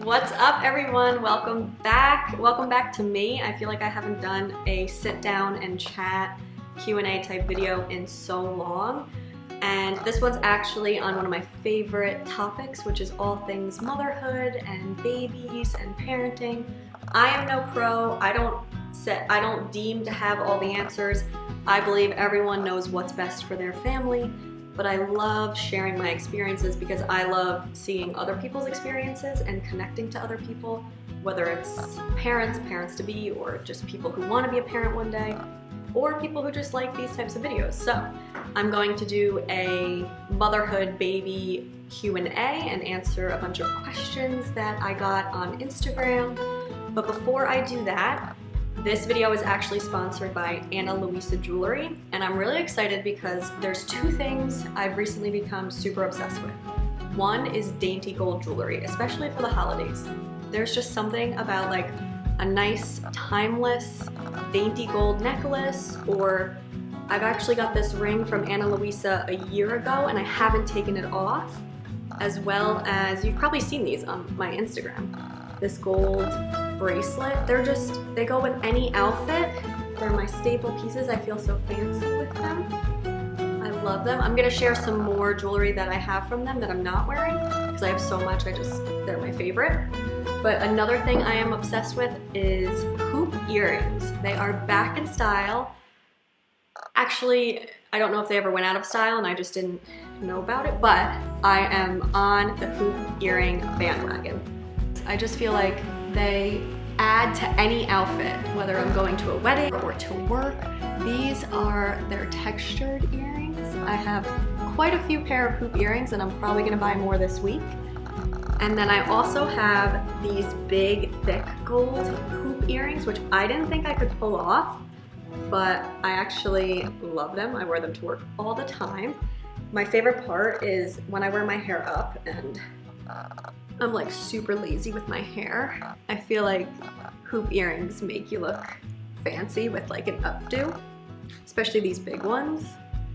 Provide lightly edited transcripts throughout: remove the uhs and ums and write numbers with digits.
What's up, everyone? Welcome back. Welcome back to me. I feel like I haven't done a sit down and chat Q&A type video in so long. And this one's actually on one of my favorite topics, which is all things motherhood and babies and parenting. I am no pro. I don't deem to have all the answers. I believe everyone knows what's best for their family. But I love sharing my experiences because I love seeing other people's experiences and connecting to other people, whether it's parents-to-be, or just people who want to be a parent one day, or people who just like these types of videos. So I'm going to do a motherhood baby Q&A and answer a bunch of questions that I got on Instagram. But before I do that, this video is actually sponsored by Ana Luisa jewelry, and I'm really excited because there's two things I've recently become super obsessed with. One is dainty gold jewelry, especially for the holidays. There's just something about like a nice, timeless, dainty gold necklace, or I've actually got this ring from Ana Luisa a year ago and I haven't taken it off, as well as you've probably seen these on my Instagram. This gold bracelet. They go with any outfit. They're my staple pieces. I feel so fancy with them. I love them. I'm gonna share some more jewelry that I have from them that I'm not wearing because I have so much, they're my favorite. But another thing I am obsessed with is hoop earrings. They are back in style. Actually, I don't know if they ever went out of style and I just didn't know about it, but I am on the hoop earring bandwagon. I just feel like they add to any outfit, whether I'm going to a wedding or to work. They're textured earrings. I have quite a few pair of hoop earrings and I'm probably gonna buy more this week. And then I also have these big, thick gold hoop earrings, which I didn't think I could pull off, but I actually love them. I wear them to work all the time. My favorite part is when I wear my hair up and I'm like super lazy with my hair. I feel like hoop earrings make you look fancy with like an updo, especially these big ones.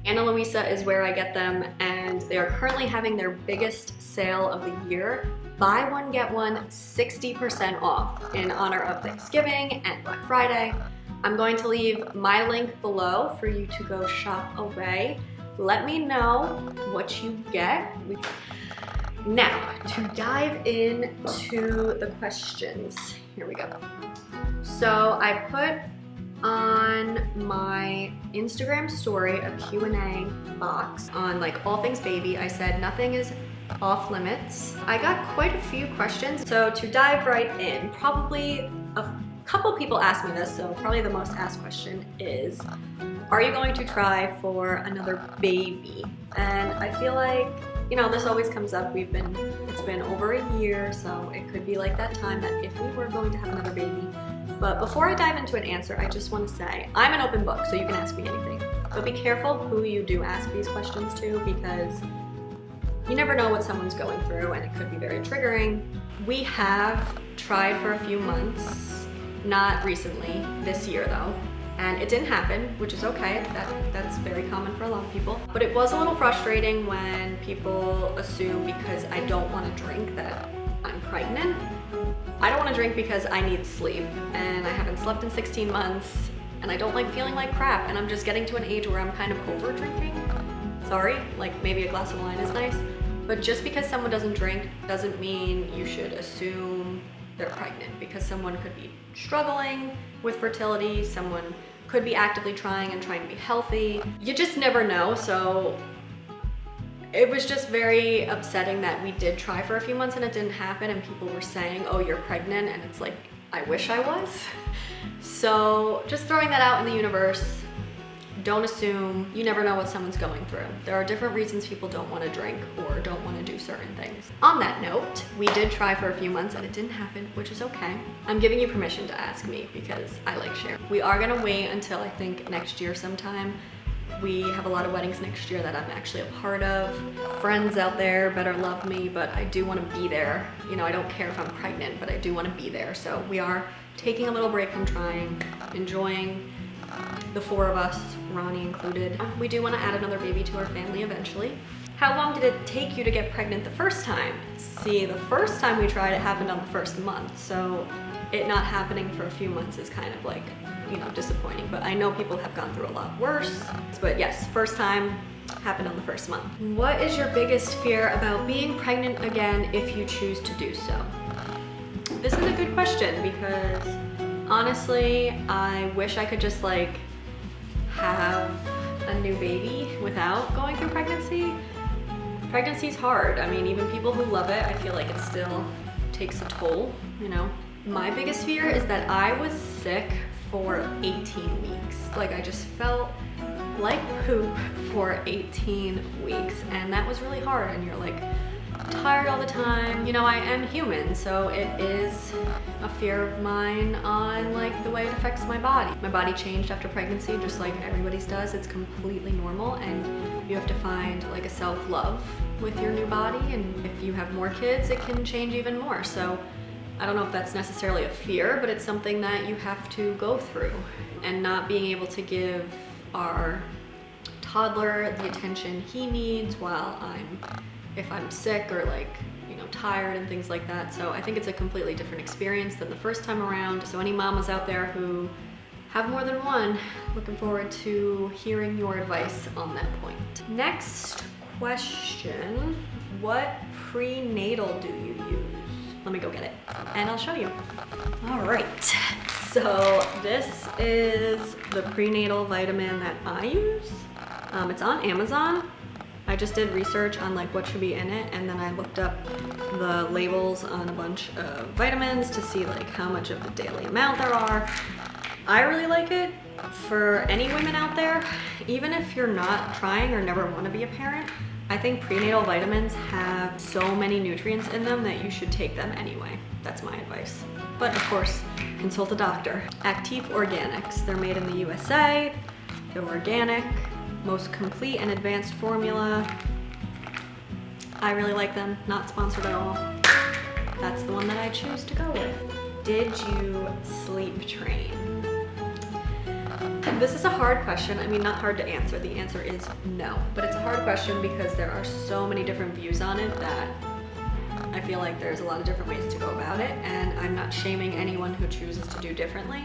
Ana Luisa is where I get them, and they are currently having their biggest sale of the year. Buy one, get one, 60% off in honor of Thanksgiving and Black Friday. I'm going to leave my link below for you to go shop away. Let me know what you get. Now, to dive into the questions, here we go. So I put on my Instagram story a Q&A box on like all things baby. I said nothing is off limits. I got quite a few questions. So to dive right in, probably a couple people asked me this, so probably the most asked question is, are you going to try for another baby? And I feel like, you know, this always comes up. It's been over a year, so it could be like that time that if we were going to have another baby. But before I dive into an answer, I just want to say, I'm an open book, so you can ask me anything. But be careful who you do ask these questions to, because you never know what someone's going through and it could be very triggering. We have tried for a few months, not recently, this year though. And it didn't happen, which is okay. That's very common for a lot of people. But it was a little frustrating when people assume because I don't want to drink that I'm pregnant. I don't want to drink because I need sleep, and I haven't slept in 16 months, and I don't like feeling like crap, and I'm just getting to an age where I'm kind of over drinking. Sorry, like maybe a glass of wine is nice, but just because someone doesn't drink doesn't mean you should assume they're pregnant, because someone could be struggling with fertility, someone could be actively trying to be healthy. You just never know. So it was just very upsetting that we did try for a few months and it didn't happen, and people were saying, oh, you're pregnant, and it's like, I wish I was. So just throwing that out in the universe. Don't assume. You never know what someone's going through. There are different reasons people don't want to drink or don't want to do certain things. On that note, we did try for a few months and it didn't happen, which is okay. I'm giving you permission to ask me because I like sharing. We are gonna wait until I think next year sometime. We have a lot of weddings next year that I'm actually a part of. Friends out there better love me, but I do want to be there. You know, I don't care if I'm pregnant, but I do want to be there. So we are taking a little break from trying, enjoying the four of us, Ronnie included. We do want to add another baby to our family eventually. How long did it take you to get pregnant the first time? See, the first time we tried it happened on the first month, so it not happening for a few months is kind of like, you know, disappointing. But I know people have gone through a lot worse. But yes, first time happened on the first month. What is your biggest fear about being pregnant again if you choose to do so? This is a good question because honestly, I wish I could just like have a new baby without going through pregnancy. Pregnancy's hard. I mean, even people who love it, I feel like it still takes a toll, you know? My biggest fear is that I was sick for 18 weeks. Like I just felt like poop for 18 weeks, and that was really hard, and you're like tired all the time. You know, I am human, so it is a fear of mine on like the way it affects my body. My body changed after pregnancy, just like everybody's does. It's completely normal, and you have to find like a self-love with your new body, and if you have more kids, it can change even more. So I don't know if that's necessarily a fear, but it's something that you have to go through, and not being able to give our toddler the attention he needs while if I'm sick or like, you know, tired and things like that. So I think it's a completely different experience than the first time around. So any mamas out there who have more than one, looking forward to hearing your advice on that point. Next question, what prenatal do you use? Let me go get it and I'll show you. All right, so this is the prenatal vitamin that I use. It's on Amazon. I just did research on like what should be in it, and then I looked up the labels on a bunch of vitamins to see like how much of the daily amount there are. I really like it for any women out there, even if you're not trying or never want to be a parent. I think prenatal vitamins have so many nutrients in them that you should take them anyway. That's my advice. But of course, consult a doctor. Active Organics, they're made in the USA, they're organic, most complete and advanced formula. I really like them, not sponsored at all. That's the one that I choose to go with. Did you sleep train? This is a hard question. I mean, not hard to answer. The answer is no, but it's a hard question because there are so many different views on it that I feel like there's a lot of different ways to go about it, and I'm not shaming anyone who chooses to do differently,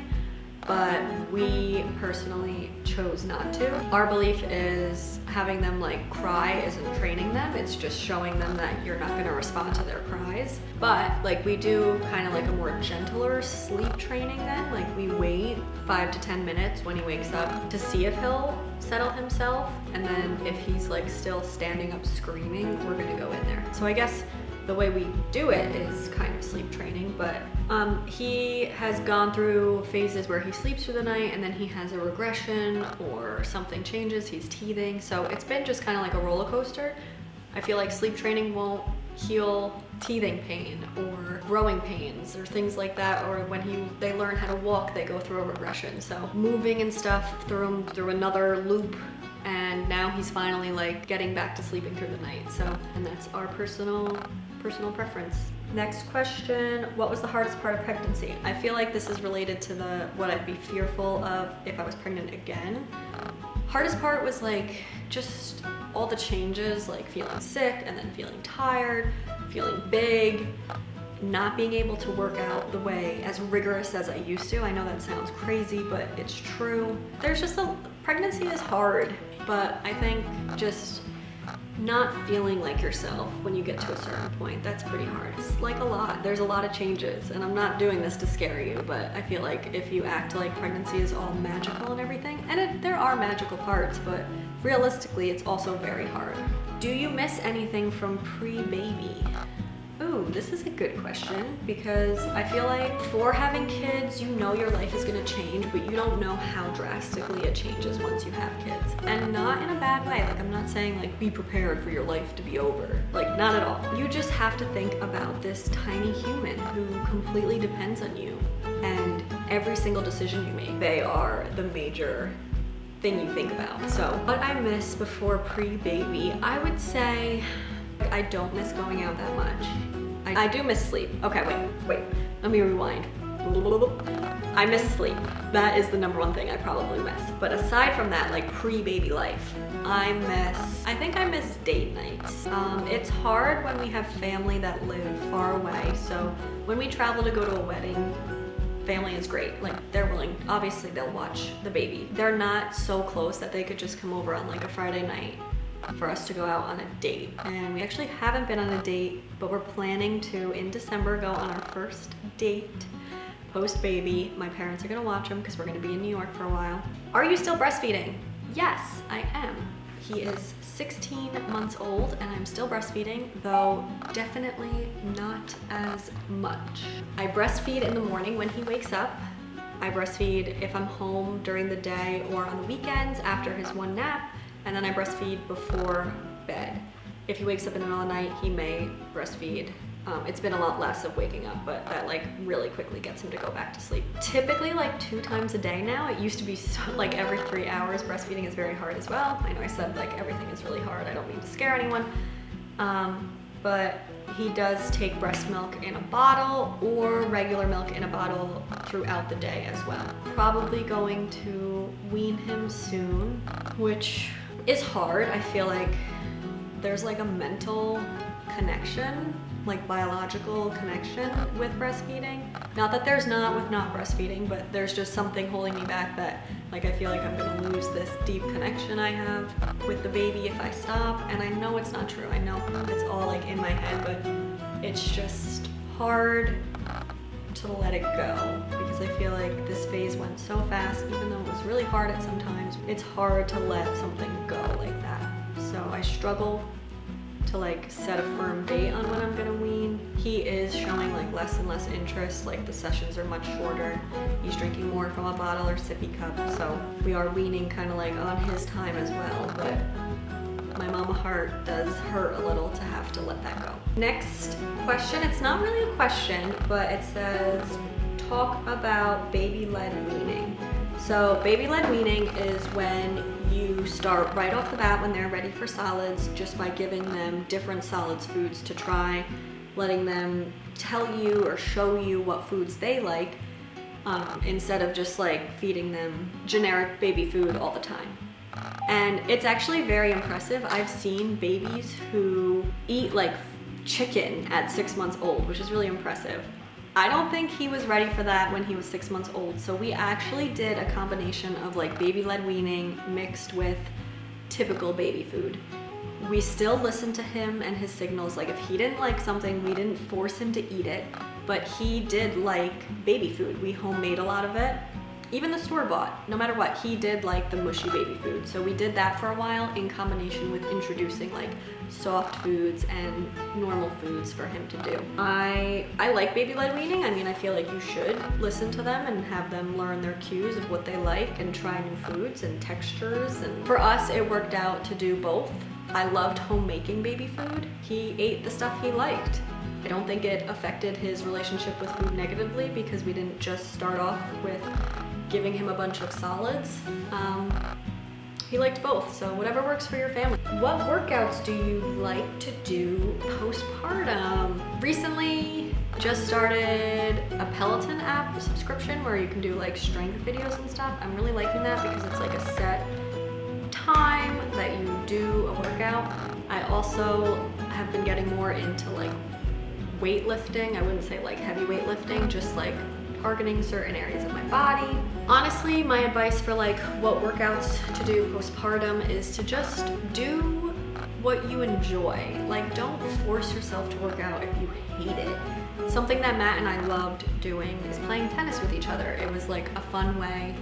but we personally chose not to. Our belief is having them like cry isn't training them, it's just showing them that you're not gonna respond to their cries. But like we do kind of like a more gentler sleep training then, like we wait 5 to 10 minutes when he wakes up to see if he'll settle himself, and then if he's like still standing up screaming, we're gonna go in there. So I guess the way we do it is kind of sleep training, but he has gone through phases where he sleeps through the night and then he has a regression or something changes, he's teething. So it's been just kind of like a roller coaster. I feel like sleep training won't heal teething pain or growing pains or things like that, or when they learn how to walk, they go through a regression. So moving and stuff threw him through another loop, and now he's finally like getting back to sleeping through the night. So, and that's our personal preference. Next question, what was the hardest part of pregnancy? I feel like this is related to what I'd be fearful of if I was pregnant again. Hardest part was like just all the changes, like feeling sick and then feeling tired, feeling big, not being able to work out the way as rigorous as I used to. I know that sounds crazy, but it's true. There's just pregnancy is hard, but I think just not feeling like yourself when you get to a certain point, that's pretty hard. It's like a lot. There's a lot of changes, and I'm not doing this to scare you, but I feel like if you act like pregnancy is all magical and everything, and there are magical parts, but realistically, it's also very hard. Do you miss anything from pre-baby? Ooh, this is a good question, because I feel like before having kids, you know your life is gonna change, but you don't know how drastically it changes once you have kids. And not in a bad way. Like, I'm not saying like be prepared for your life to be over. Like, not at all. You just have to think about this tiny human who completely depends on you. And every single decision you make, they are the major thing you think about. So, what I miss before pre-baby, I would say I don't miss going out that much. I do miss sleep. Okay, wait. Let me rewind. I miss sleep. That is the #1 thing I probably miss. But aside from that, like pre-baby life, I think I miss date nights. It's hard when we have family that live far away. So when we travel to go to a wedding, family is great. Like they're willing, obviously they'll watch the baby. They're not so close that they could just come over on like a Friday night for us to go out on a date. And we actually haven't been on a date, but we're planning to, in December, go on our first date post-baby. My parents are gonna watch him because we're gonna be in New York for a while. Are you still breastfeeding? Yes, I am. He is 16 months old and I'm still breastfeeding, though definitely not as much. I breastfeed in the morning when he wakes up. I breastfeed if I'm home during the day or on the weekends after his one nap, and then I breastfeed before bed. If he wakes up in the middle of the night, he may breastfeed. It's been a lot less of waking up, but that like really quickly gets him to go back to sleep. Typically like 2 times a day now. It used to be so, like every 3 hours. Breastfeeding is very hard as well. I know I said like everything is really hard. I don't mean to scare anyone. But he does take breast milk in a bottle or regular milk in a bottle throughout the day as well. Probably going to wean him soon, which is hard. I feel like there's like a mental connection, like biological connection with breastfeeding. Not that there's not with not breastfeeding, but there's just something holding me back that like I feel like I'm gonna lose this deep connection I have with the baby if I stop. And I know it's not true. I know it's all like in my head, but it's just hard to let it go because I feel like this phase went so fast, even though it was really hard at some times. It's hard to let something go like that. So I struggle to like set a firm date on when I'm gonna wean. He is showing like less and less interest, like the sessions are much shorter. He's drinking more from a bottle or sippy cup, so we are weaning kind of like on his time as well, but my mama heart does hurt a little to have to let that go. Next question, it's not really a question, but it says, talk about baby-led weaning. So baby-led weaning is when you start right off the bat when they're ready for solids, just by giving them different solids foods to try, letting them tell you or show you what foods they like, instead of just like feeding them generic baby food all the time. And it's actually very impressive. I've seen babies who eat like chicken at 6 months old, which is really impressive. I don't think he was ready for that when he was 6 months old. So we actually did a combination of like baby-led weaning mixed with typical baby food. We still listened to him and his signals. Like if he didn't like something, we didn't force him to eat it, but he did like baby food. We homemade a lot of it. Even the store-bought, no matter what, he did like the mushy baby food. So we did that for a while in combination with introducing like soft foods and normal foods for him to do. I like baby-led weaning. I mean, I feel like you should listen to them and have them learn their cues of what they like and try new foods and textures. And for us, it worked out to do both. I loved homemaking baby food. He ate the stuff he liked. I don't think it affected his relationship with food negatively because we didn't just start off with giving him a bunch of solids. He liked both, so whatever works for your family. What workouts do you like to do postpartum? Recently, just started a Peloton app subscription where you can do like strength videos and stuff. I'm really liking that because it's like a set time that you do a workout. I also have been getting more into like weightlifting. I wouldn't say like heavy weightlifting, just like targeting certain areas of my body. Honestly, my advice for like what workouts to do postpartum is to just do what you enjoy. Like don't force yourself to work out if you hate it. Something that Matt and I loved doing is playing tennis with each other. It was like a fun way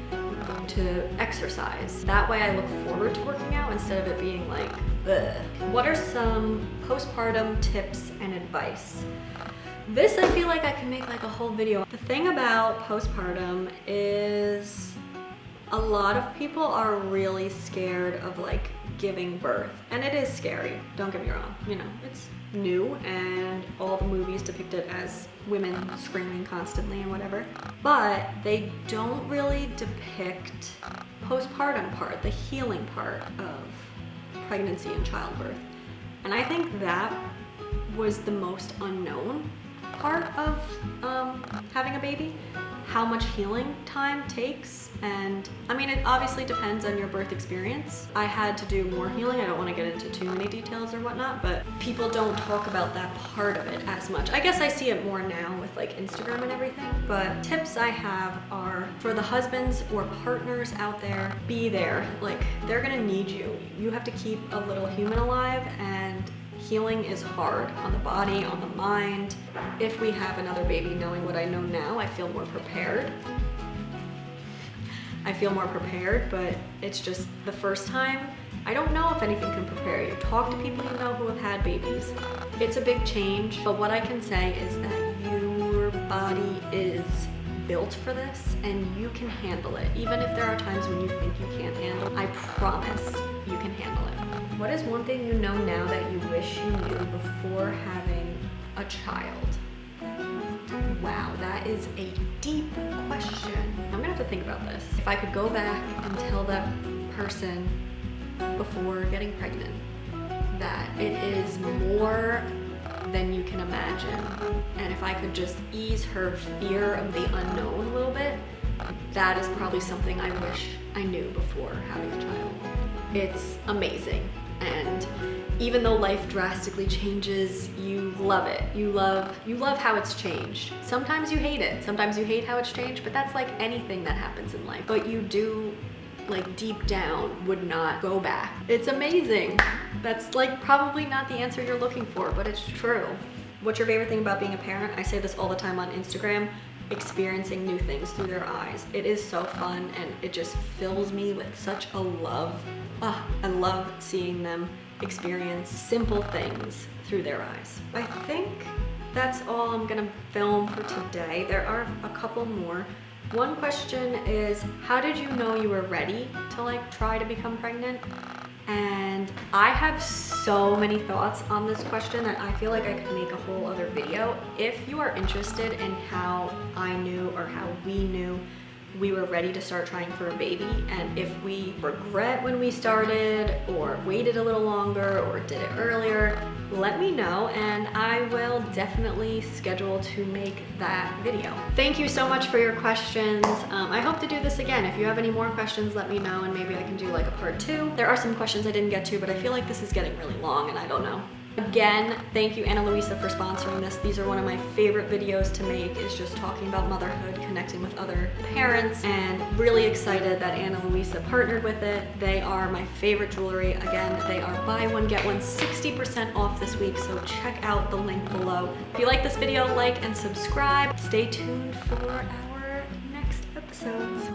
to exercise. That way I look forward to working out instead of it being like, ugh. What are some postpartum tips and advice? This I feel like I can make like a whole video. The thing about postpartum is a lot of people are really scared of like giving birth. And it is scary, don't get me wrong. You know, it's new and all the movies depict it as women screaming constantly and whatever. But they don't really depict postpartum part, the healing part of pregnancy and childbirth. And I think that was the most unknown part of having a baby, how much healing time takes. And I mean, it obviously depends on your birth experience. I had to do more healing. I don't want to get into too many details or whatnot, but people don't talk about that part of it as much. I guess I see it more now with like Instagram and everything, but tips I have are for the husbands or partners out there, be there. Like, they're gonna need you. You have to keep a little human alive, and healing is hard on the body, on the mind. If we have another baby, knowing what I know now, I feel more prepared. But it's just the first time. I don't know if anything can prepare you. Talk to people you know who have had babies. It's a big change, but what I can say is that your body is built for this and you can handle it. Even if there are times when you think you can't handle it, I promise you can handle it. What is one thing you know now that you wish you knew before having a child? Wow, that is a deep question. I'm gonna have to think about this. If I could go back and tell that person before getting pregnant that it is more than you can imagine, and if I could just ease her fear of the unknown a little bit, that is probably something I wish I knew before having a child. It's amazing, and even though life drastically changes, you love it. You love how it's changed. Sometimes you hate it. Sometimes you hate how it's changed, but that's like anything that happens in life. But you do, like, deep down would not go back. It's amazing. That's like probably not the answer you're looking for, but it's true. What's your favorite thing about being a parent? I say this all the time on Instagram, experiencing new things through their eyes. It is so fun, and it just fills me with such a love. I love seeing them experience simple things through their eyes. I think that's all I'm gonna film for today. There are a couple more. One question is, how did you know you were ready to like try to become pregnant? And I have so many thoughts on this question that I feel like I could make a whole other video. If you are interested in how I knew or how we knew we were ready to start trying for a baby, and if we regret when we started or waited a little longer or did it earlier, let me know and I will definitely schedule to make that video. Thank you so much for your questions. I hope to do this again. If you have any more questions, let me know and maybe I can do like a part 2. There are some questions I didn't get to, but I feel like this is getting really long and I don't know. Again, thank you Ana Luisa for sponsoring this. These are one of my favorite videos to make, is just talking about motherhood, connecting with other parents, and really excited that Ana Luisa partnered with it. They are my favorite jewelry. Again, they are buy one, get one 60% off this week, so check out the link below. If you like this video, like and subscribe. Stay tuned for our next episodes.